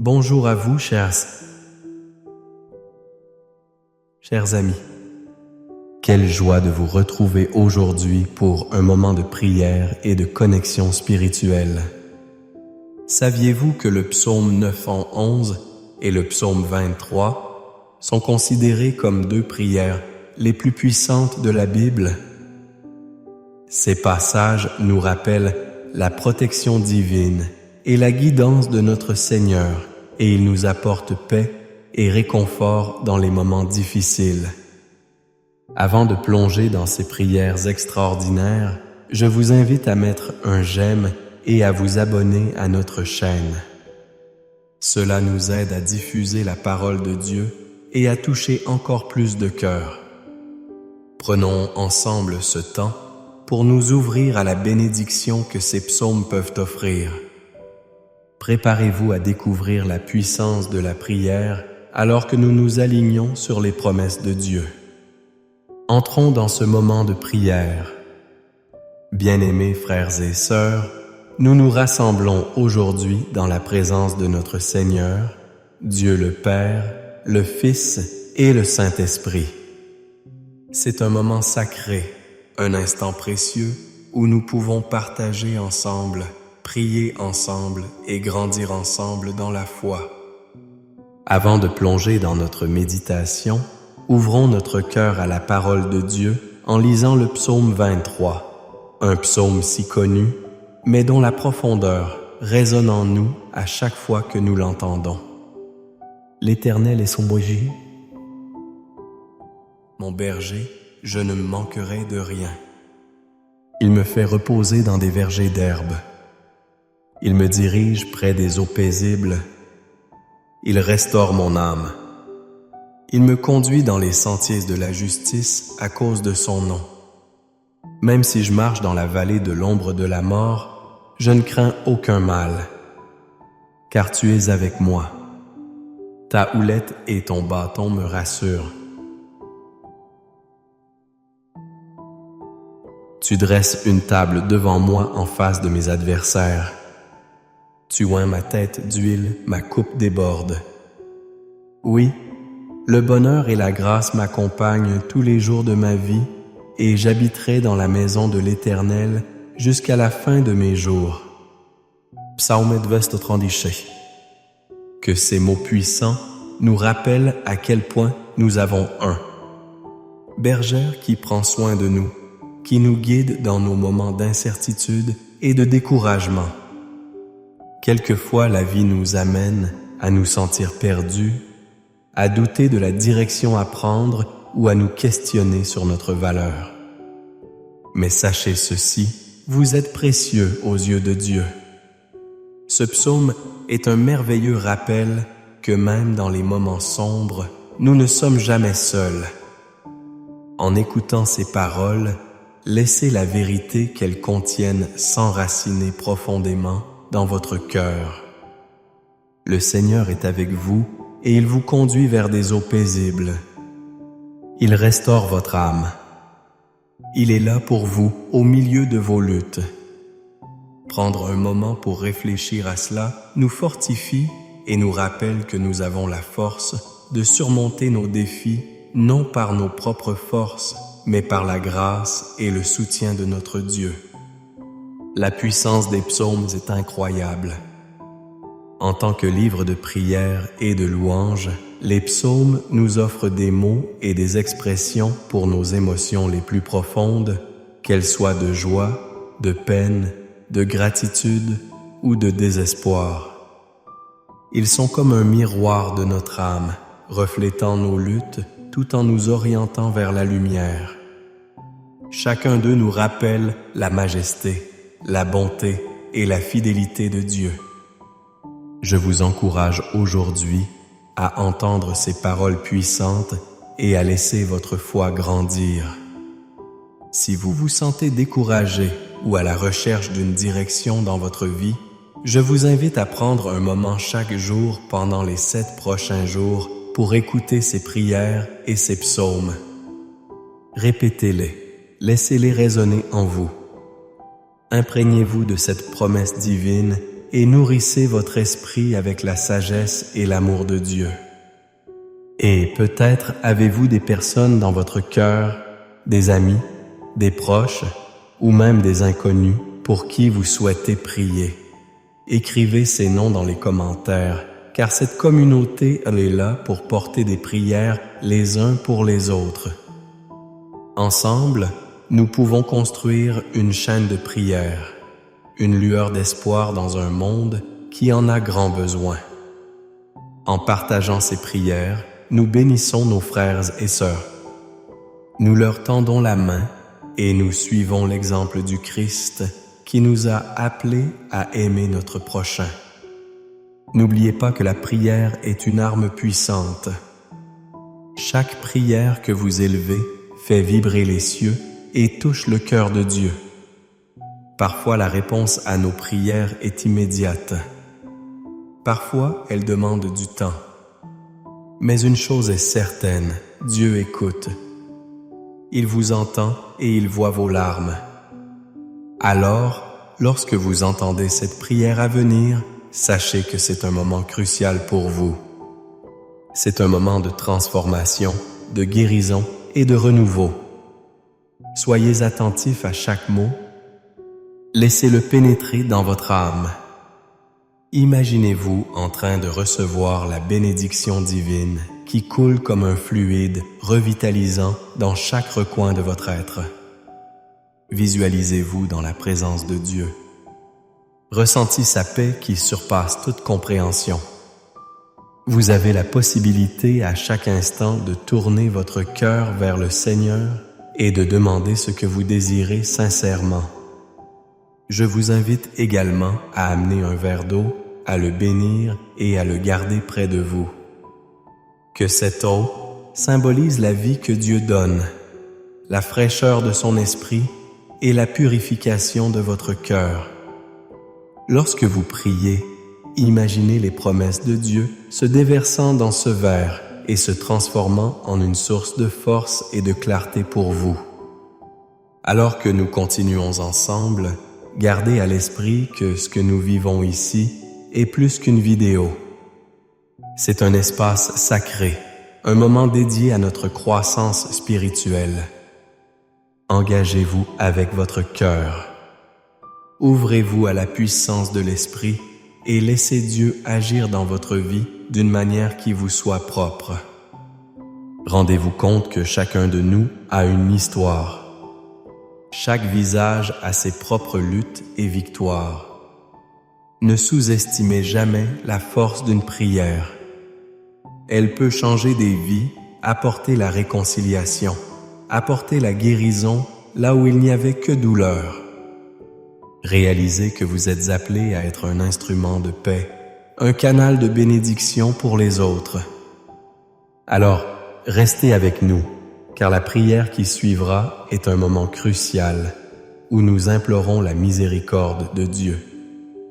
Bonjour à vous, chers amis. Quelle joie de vous retrouver aujourd'hui pour un moment de prière et de connexion spirituelle. Saviez-vous que le psaume 911 et le psaume 23 sont considérés comme deux prières les plus puissantes de la Bible? Ces passages nous rappellent la protection divine et la guidance de notre Seigneur, et ils nous apportent paix et réconfort dans les moments difficiles. Avant de plonger dans ces prières extraordinaires, je vous invite à mettre un j'aime et à vous abonner à notre chaîne. Cela nous aide à diffuser la parole de Dieu et à toucher encore plus de cœurs. Prenons ensemble ce temps pour nous ouvrir à la bénédiction que ces psaumes peuvent offrir. Préparez-vous à découvrir la puissance de la prière alors que nous nous alignons sur les promesses de Dieu. Entrons dans ce moment de prière. Bien-aimés frères et sœurs, nous nous rassemblons aujourd'hui dans la présence de notre Seigneur, Dieu le Père, le Fils et le Saint-Esprit. C'est un moment sacré, un instant précieux où nous pouvons partager ensemble, prier ensemble et grandir ensemble dans la foi. Avant de plonger dans notre méditation, ouvrons notre cœur à la parole de Dieu en lisant le psaume 23, un psaume si connu, mais dont la profondeur résonne en nous à chaque fois que nous l'entendons. L'Éternel est son berger. Mon berger, je ne manquerai de rien. Il me fait reposer dans des vergers d'herbe. Il me dirige près des eaux paisibles. Il restaure mon âme. Il me conduit dans les sentiers de la justice à cause de son nom. Même si je marche dans la vallée de l'ombre de la mort, je ne crains aucun mal, car tu es avec moi. Ta houlette et ton bâton me rassurent. Tu dresses une table devant moi en face de mes adversaires. Tu oins ma tête d'huile, ma coupe déborde. Oui, le bonheur et la grâce m'accompagnent tous les jours de ma vie, et j'habiterai dans la maison de l'Éternel jusqu'à la fin de mes jours. Psaume 236. Que ces mots puissants nous rappellent à quel point nous avons un bergère qui prend soin de nous, qui nous guide dans nos moments d'incertitude et de découragement. Quelquefois, la vie nous amène à nous sentir perdus, à douter de la direction à prendre ou à nous questionner sur notre valeur. Mais sachez ceci, vous êtes précieux aux yeux de Dieu. Ce psaume est un merveilleux rappel que même dans les moments sombres, nous ne sommes jamais seuls. En écoutant ces paroles, laissez la vérité qu'elles contiennent s'enraciner profondément dans votre cœur. Le Seigneur est avec vous et il vous conduit vers des eaux paisibles. Il restaure votre âme. Il est là pour vous au milieu de vos luttes. Prendre un moment pour réfléchir à cela nous fortifie et nous rappelle que nous avons la force de surmonter nos défis non par nos propres forces, mais par la grâce et le soutien de notre Dieu. La puissance des psaumes est incroyable. En tant que livre de prière et de louange, les psaumes nous offrent des mots et des expressions pour nos émotions les plus profondes, qu'elles soient de joie, de peine, de gratitude ou de désespoir. Ils sont comme un miroir de notre âme, reflétant nos luttes tout en nous orientant vers la lumière. Chacun d'eux nous rappelle la majesté, la bonté et la fidélité de Dieu. Je vous encourage aujourd'hui à entendre ces paroles puissantes et à laisser votre foi grandir. Si vous vous sentez découragé ou à la recherche d'une direction dans votre vie, je vous invite à prendre un moment chaque jour pendant les 7 prochains jours pour écouter ces prières et ces psaumes. Répétez-les, laissez-les résonner en vous. Imprégnez-vous de cette promesse divine et nourrissez votre esprit avec la sagesse et l'amour de Dieu. Et peut-être avez-vous des personnes dans votre cœur, des amis, des proches ou même des inconnus pour qui vous souhaitez prier. Écrivez ces noms dans les commentaires, car cette communauté, elle est là pour porter des prières les uns pour les autres. Ensemble, nous pouvons construire une chaîne de prière, une lueur d'espoir dans un monde qui en a grand besoin. En partageant ces prières, nous bénissons nos frères et sœurs. Nous leur tendons la main et nous suivons l'exemple du Christ qui nous a appelés à aimer notre prochain. N'oubliez pas que la prière est une arme puissante. Chaque prière que vous élevez fait vibrer les cieux et touche le cœur de Dieu. Parfois, la réponse à nos prières est immédiate. Parfois, elle demande du temps. Mais une chose est certaine, Dieu écoute. Il vous entend et il voit vos larmes. Alors, lorsque vous entendez cette prière à venir, sachez que c'est un moment crucial pour vous. C'est un moment de transformation, de guérison et de renouveau. Soyez attentifs à chaque mot. Laissez-le pénétrer dans votre âme. Imaginez-vous en train de recevoir la bénédiction divine qui coule comme un fluide revitalisant dans chaque recoin de votre être. Visualisez-vous dans la présence de Dieu. Ressentez sa paix qui surpasse toute compréhension. Vous avez la possibilité à chaque instant de tourner votre cœur vers le Seigneur et de demander ce que vous désirez sincèrement. Je vous invite également à amener un verre d'eau, à le bénir et à le garder près de vous. Que cette eau symbolise la vie que Dieu donne, la fraîcheur de son esprit et la purification de votre cœur. Lorsque vous priez, imaginez les promesses de Dieu se déversant dans ce verre et se transformant en une source de force et de clarté pour vous. Alors que nous continuons ensemble, gardez à l'esprit que ce que nous vivons ici est plus qu'une vidéo. C'est un espace sacré, un moment dédié à notre croissance spirituelle. Engagez-vous avec votre cœur. Ouvrez-vous à la puissance de l'Esprit et laissez Dieu agir dans votre vie d'une manière qui vous soit propre. Rendez-vous compte que chacun de nous a une histoire. Chaque visage a ses propres luttes et victoires. Ne sous-estimez jamais la force d'une prière. Elle peut changer des vies, apporter la réconciliation, apporter la guérison là où il n'y avait que douleur. Réalisez que vous êtes appelés à être un instrument de paix, un canal de bénédiction pour les autres. Alors, restez avec nous, car la prière qui suivra est un moment crucial où nous implorons la miséricorde de Dieu,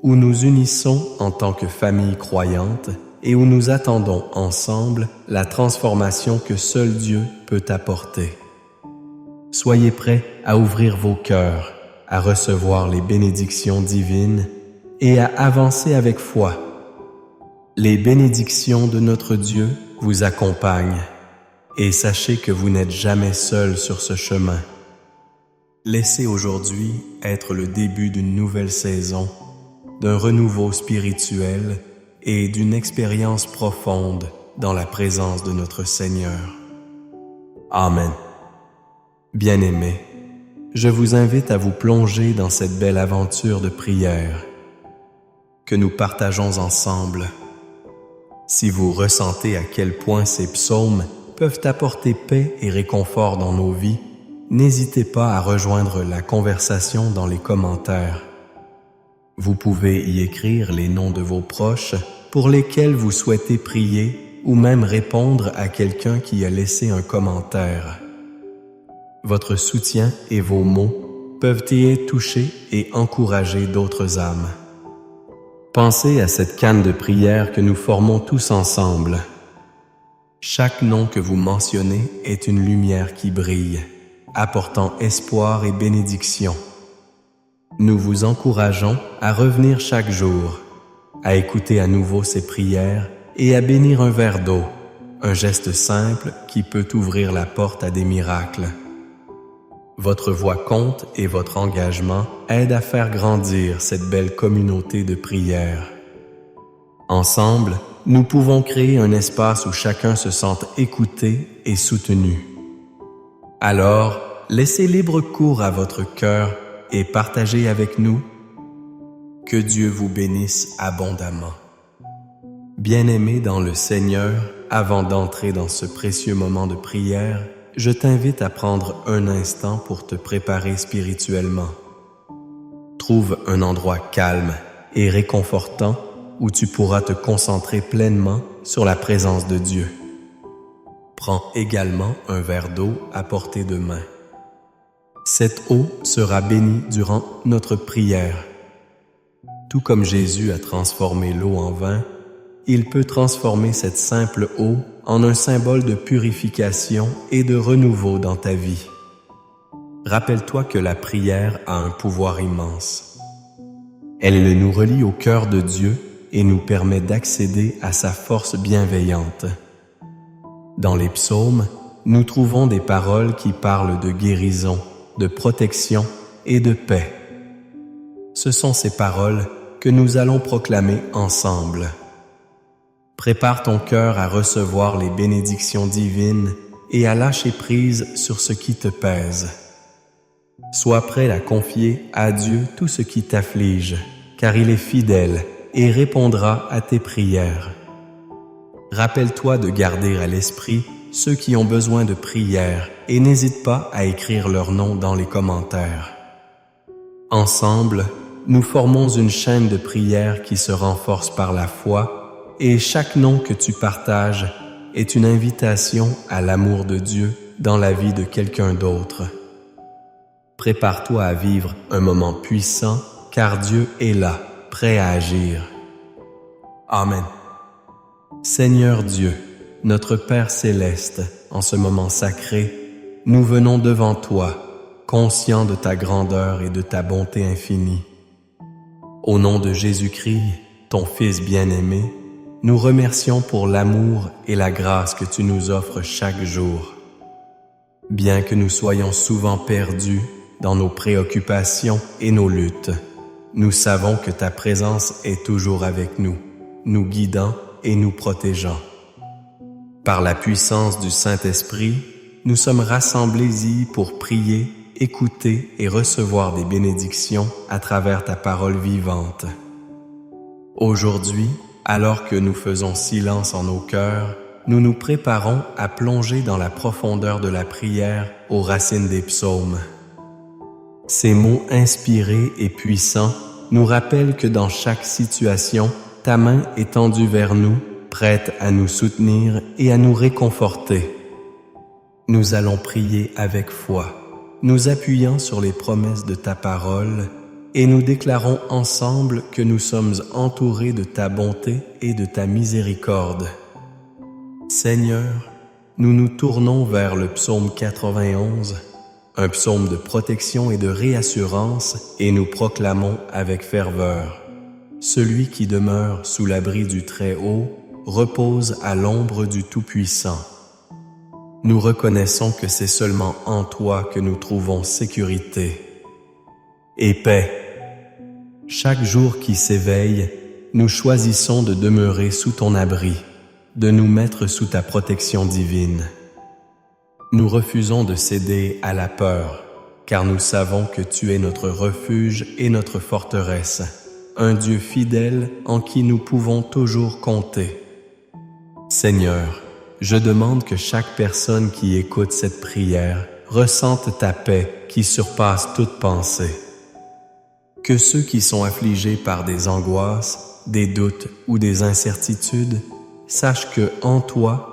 où nous unissons en tant que famille croyante et où nous attendons ensemble la transformation que seul Dieu peut apporter. Soyez prêts à ouvrir vos cœurs, à recevoir les bénédictions divines et à avancer avec foi. Les bénédictions de notre Dieu vous accompagnent et sachez que vous n'êtes jamais seul sur ce chemin. Laissez aujourd'hui être le début d'une nouvelle saison, d'un renouveau spirituel et d'une expérience profonde dans la présence de notre Seigneur. Amen. Bien-aimés, je vous invite à vous plonger dans cette belle aventure de prière que nous partageons ensemble. Si vous ressentez à quel point ces psaumes peuvent apporter paix et réconfort dans nos vies, n'hésitez pas à rejoindre la conversation dans les commentaires. Vous pouvez y écrire les noms de vos proches pour lesquels vous souhaitez prier ou même répondre à quelqu'un qui a laissé un commentaire. Votre soutien et vos mots peuvent y toucher et encourager d'autres âmes. Pensez à cette canne de prière que nous formons tous ensemble. Chaque nom que vous mentionnez est une lumière qui brille, apportant espoir et bénédiction. Nous vous encourageons à revenir chaque jour, à écouter à nouveau ses prières et à bénir un verre d'eau, un geste simple qui peut ouvrir la porte à des miracles. Votre voix compte et votre engagement aide à faire grandir cette belle communauté de prière. Ensemble, nous pouvons créer un espace où chacun se sente écouté et soutenu. Alors, laissez libre cours à votre cœur et partagez avec nous. Que Dieu vous bénisse abondamment. Bien-aimé dans le Seigneur, avant d'entrer dans ce précieux moment de prière, je t'invite à prendre un instant pour te préparer spirituellement. Trouve un endroit calme et réconfortant où tu pourras te concentrer pleinement sur la présence de Dieu. Prends également un verre d'eau à portée de main. Cette eau sera bénie durant notre prière. Tout comme Jésus a transformé l'eau en vin, il peut transformer cette simple eau en un symbole de purification et de renouveau dans ta vie. Rappelle-toi que la prière a un pouvoir immense. Elle nous relie au cœur de Dieu et nous permet d'accéder à sa force bienveillante. Dans les psaumes, nous trouvons des paroles qui parlent de guérison, de protection et de paix. Ce sont ces paroles que nous allons proclamer ensemble. Prépare ton cœur à recevoir les bénédictions divines et à lâcher prise sur ce qui te pèse. Sois prêt à confier à Dieu tout ce qui t'afflige, car il est fidèle et répondra à tes prières. Rappelle-toi de garder à l'esprit ceux qui ont besoin de prière et n'hésite pas à écrire leur nom dans les commentaires. Ensemble, nous formons une chaîne de prière qui se renforce par la foi et chaque nom que tu partages est une invitation à l'amour de Dieu dans la vie de quelqu'un d'autre. Prépare-toi à vivre un moment puissant car Dieu est là, prêt à agir. Amen. Seigneur Dieu, notre Père céleste, en ce moment sacré, nous venons devant toi, conscients de ta grandeur et de ta bonté infinie. Au nom de Jésus-Christ, ton Fils bien-aimé, nous remercions pour l'amour et la grâce que tu nous offres chaque jour. Bien que nous soyons souvent perdus dans nos préoccupations et nos luttes, nous savons que ta présence est toujours avec nous, nous guidant et nous protégeant. Par la puissance du Saint-Esprit, nous sommes rassemblés ici pour prier, écouter et recevoir des bénédictions à travers ta parole vivante. Aujourd'hui, alors que nous faisons silence en nos cœurs, nous nous préparons à plonger dans la profondeur de la prière aux racines des psaumes. Ces mots inspirés et puissants nous rappellent que dans chaque situation, ta main est tendue vers nous, prête à nous soutenir et à nous réconforter. Nous allons prier avec foi, nous appuyant sur les promesses de ta parole et nous déclarons ensemble que nous sommes entourés de ta bonté et de ta miséricorde. Seigneur, nous nous tournons vers le psaume 91, un psaume de protection et de réassurance, et nous proclamons avec ferveur: celui qui demeure sous l'abri du Très-Haut repose à l'ombre du Tout-Puissant. Nous reconnaissons que c'est seulement en toi que nous trouvons sécurité et paix. Chaque jour qui s'éveille, nous choisissons de demeurer sous ton abri, de nous mettre sous ta protection divine. Nous refusons de céder à la peur, car nous savons que tu es notre refuge et notre forteresse, un Dieu fidèle en qui nous pouvons toujours compter. Seigneur, je demande que chaque personne qui écoute cette prière ressente ta paix qui surpasse toute pensée. Que ceux qui sont affligés par des angoisses, des doutes ou des incertitudes sachent que en toi,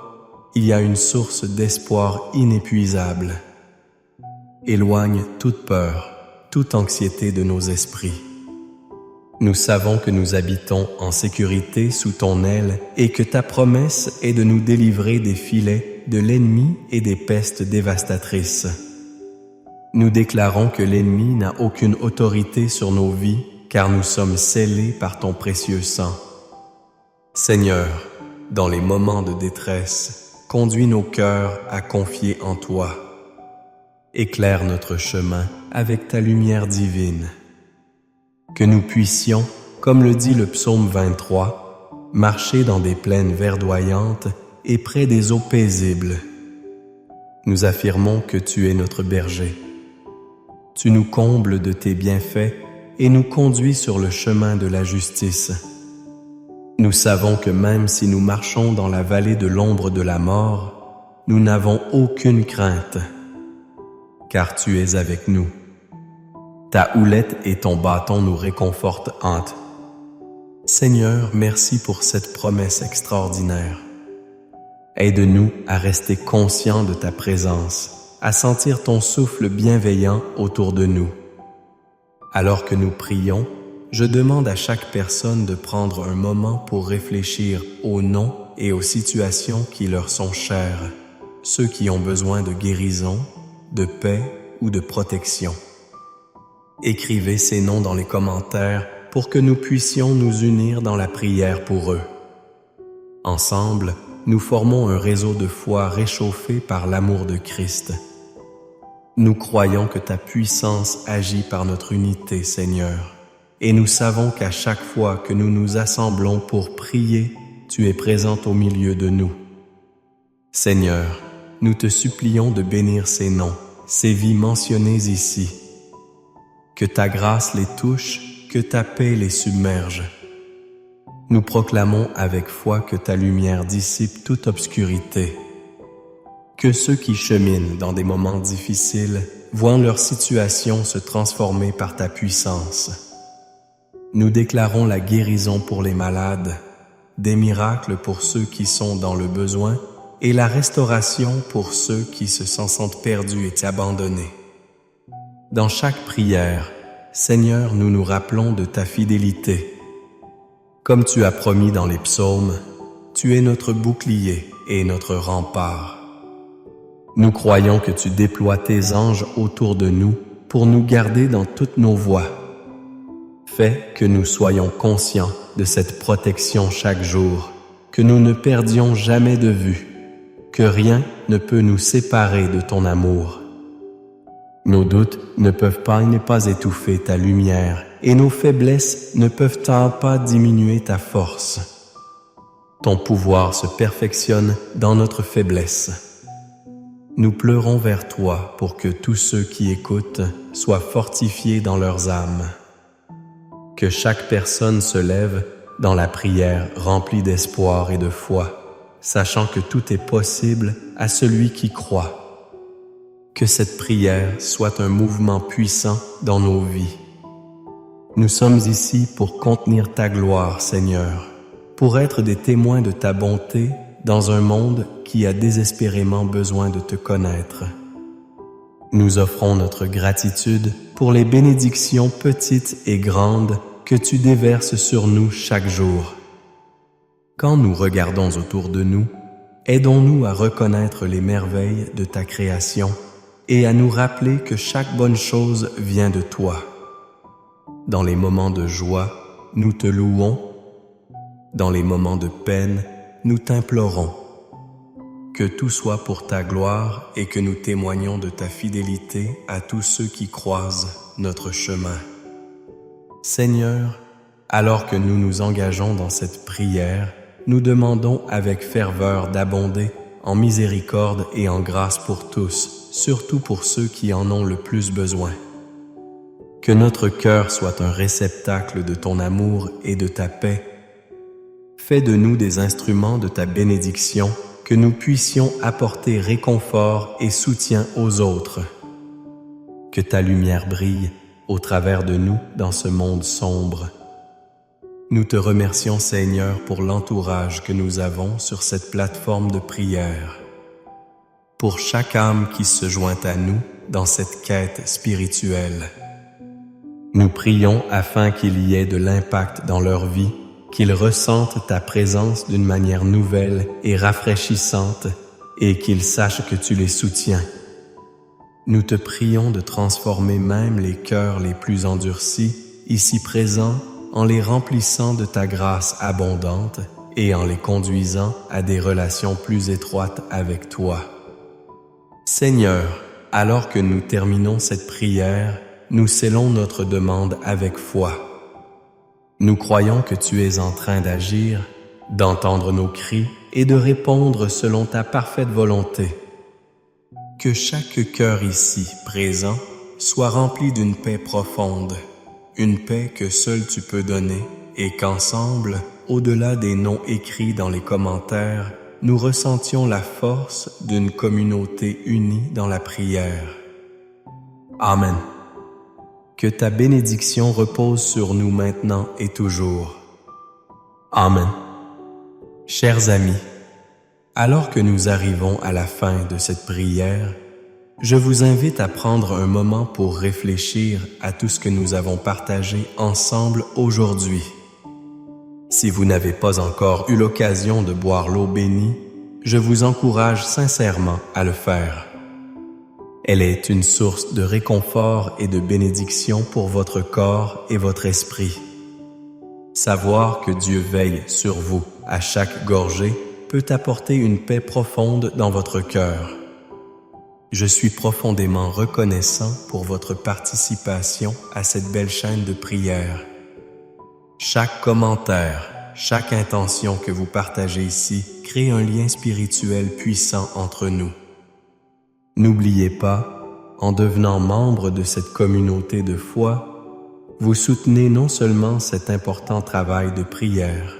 il y a une source d'espoir inépuisable. Éloigne toute peur, toute anxiété de nos esprits. Nous savons que nous habitons en sécurité sous ton aile et que ta promesse est de nous délivrer des filets de l'ennemi et des pestes dévastatrices. Nous déclarons que l'ennemi n'a aucune autorité sur nos vies, car nous sommes scellés par ton précieux sang, Seigneur, dans les moments de détresse, conduis nos cœurs à confier en toi. Éclaire notre chemin avec ta lumière divine. Que nous puissions, comme le dit le psaume 23, marcher dans des plaines verdoyantes et près des eaux paisibles. Nous affirmons que tu es notre berger. Tu nous combles de tes bienfaits et nous conduis sur le chemin de la justice. Nous savons que même si nous marchons dans la vallée de l'ombre de la mort, nous n'avons aucune crainte, car tu es avec nous. Ta houlette et ton bâton nous réconfortent en toi. Seigneur, merci pour cette promesse extraordinaire. Aide-nous à rester conscients de ta présence, à sentir ton souffle bienveillant autour de nous. Alors que nous prions, je demande à chaque personne de prendre un moment pour réfléchir aux noms et aux situations qui leur sont chères, ceux qui ont besoin de guérison, de paix ou de protection. Écrivez ces noms dans les commentaires pour que nous puissions nous unir dans la prière pour eux. Ensemble, nous formons un réseau de foi réchauffé par l'amour de Christ. Nous croyons que ta puissance agit par notre unité, Seigneur, et nous savons qu'à chaque fois que nous nous assemblons pour prier, tu es présent au milieu de nous. Seigneur, nous te supplions de bénir ces noms, ces vies mentionnées ici. Que ta grâce les touche, que ta paix les submerge. Nous proclamons avec foi que ta lumière dissipe toute obscurité. Que ceux qui cheminent dans des moments difficiles voient leur situation se transformer par ta puissance. Nous déclarons la guérison pour les malades, des miracles pour ceux qui sont dans le besoin et la restauration pour ceux qui se sentent perdus et abandonnés. Dans chaque prière, Seigneur, nous nous rappelons de ta fidélité. Comme tu as promis dans les psaumes, tu es notre bouclier et notre rempart. Nous croyons que tu déploies tes anges autour de nous pour nous garder dans toutes nos voies. Fais que nous soyons conscients de cette protection chaque jour, que nous ne perdions jamais de vue, que rien ne peut nous séparer de ton amour. Nos doutes ne peuvent pas étouffer ta lumière et nos faiblesses ne peuvent pas diminuer ta force. Ton pouvoir se perfectionne dans notre faiblesse. Nous pleurons vers toi pour que tous ceux qui écoutent soient fortifiés dans leurs âmes. Que chaque personne se lève dans la prière remplie d'espoir et de foi, sachant que tout est possible à celui qui croit. Que cette prière soit un mouvement puissant dans nos vies. Nous sommes ici pour contenir ta gloire, Seigneur, pour être des témoins de ta bonté dans un monde qui a désespérément besoin de te connaître. Nous offrons notre gratitude pour les bénédictions petites et grandes que tu déverses sur nous chaque jour. Quand nous regardons autour de nous, aidons-nous à reconnaître les merveilles de ta création et à nous rappeler que chaque bonne chose vient de toi. Dans les moments de joie, nous te louons. Dans les moments de peine, nous t'implorons. Que tout soit pour ta gloire et que nous témoignions de ta fidélité à tous ceux qui croisent notre chemin. Seigneur, alors que nous nous engageons dans cette prière, nous demandons avec ferveur d'abonder en miséricorde et en grâce pour tous, surtout pour ceux qui en ont le plus besoin. Que notre cœur soit un réceptacle de ton amour et de ta paix. Fais de nous des instruments de ta bénédiction, que nous puissions apporter réconfort et soutien aux autres. Que ta lumière brille au travers de nous dans ce monde sombre. Nous te remercions, Seigneur, pour l'entourage que nous avons sur cette plateforme de prière. Pour chaque âme qui se joint à nous dans cette quête spirituelle. Nous prions afin qu'il y ait de l'impact dans leur vie, qu'ils ressentent ta présence d'une manière nouvelle et rafraîchissante et qu'ils sachent que tu les soutiens. Nous te prions de transformer même les cœurs les plus endurcis, ici présents, en les remplissant de ta grâce abondante et en les conduisant à des relations plus étroites avec toi. Seigneur, alors que nous terminons cette prière, nous scellons notre demande avec foi. Nous croyons que tu es en train d'agir, d'entendre nos cris et de répondre selon ta parfaite volonté. Que chaque cœur ici présent soit rempli d'une paix profonde, une paix que seul tu peux donner et qu'ensemble, au-delà des noms écrits dans les commentaires, nous ressentions la force d'une communauté unie dans la prière. Amen. Que ta bénédiction repose sur nous maintenant et toujours. Amen. Chers amis, alors que nous arrivons à la fin de cette prière, je vous invite à prendre un moment pour réfléchir à tout ce que nous avons partagé ensemble aujourd'hui. Si vous n'avez pas encore eu l'occasion de boire l'eau bénie, je vous encourage sincèrement à le faire. Elle est une source de réconfort et de bénédiction pour votre corps et votre esprit. Savoir que Dieu veille sur vous à chaque gorgée peut apporter une paix profonde dans votre cœur. Je suis profondément reconnaissant pour votre participation à cette belle chaîne de prière. Chaque commentaire, chaque intention que vous partagez ici crée un lien spirituel puissant entre nous. N'oubliez pas, en devenant membre de cette communauté de foi, vous soutenez non seulement cet important travail de prière,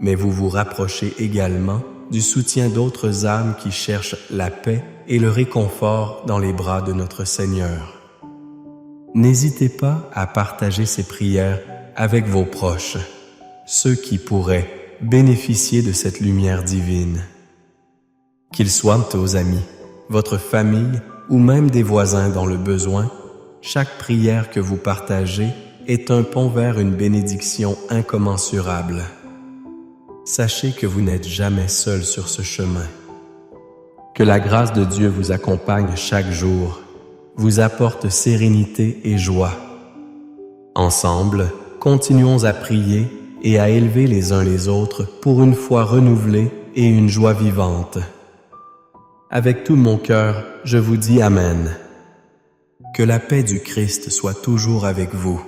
mais vous vous rapprochez également du soutien d'autres âmes qui cherchent la paix et le réconfort dans les bras de notre Seigneur. N'hésitez pas à partager ces prières avec vos proches, ceux qui pourraient bénéficier de cette lumière divine. Qu'ils soient vos amis, votre famille ou même des voisins dans le besoin, chaque prière que vous partagez est un pont vers une bénédiction incommensurable. Sachez que vous n'êtes jamais seul sur ce chemin. Que la grâce de Dieu vous accompagne chaque jour, vous apporte sérénité et joie. Ensemble, continuons à prier et à élever les uns les autres pour une foi renouvelée et une joie vivante. Avec tout mon cœur, je vous dis Amen. Que la paix du Christ soit toujours avec vous.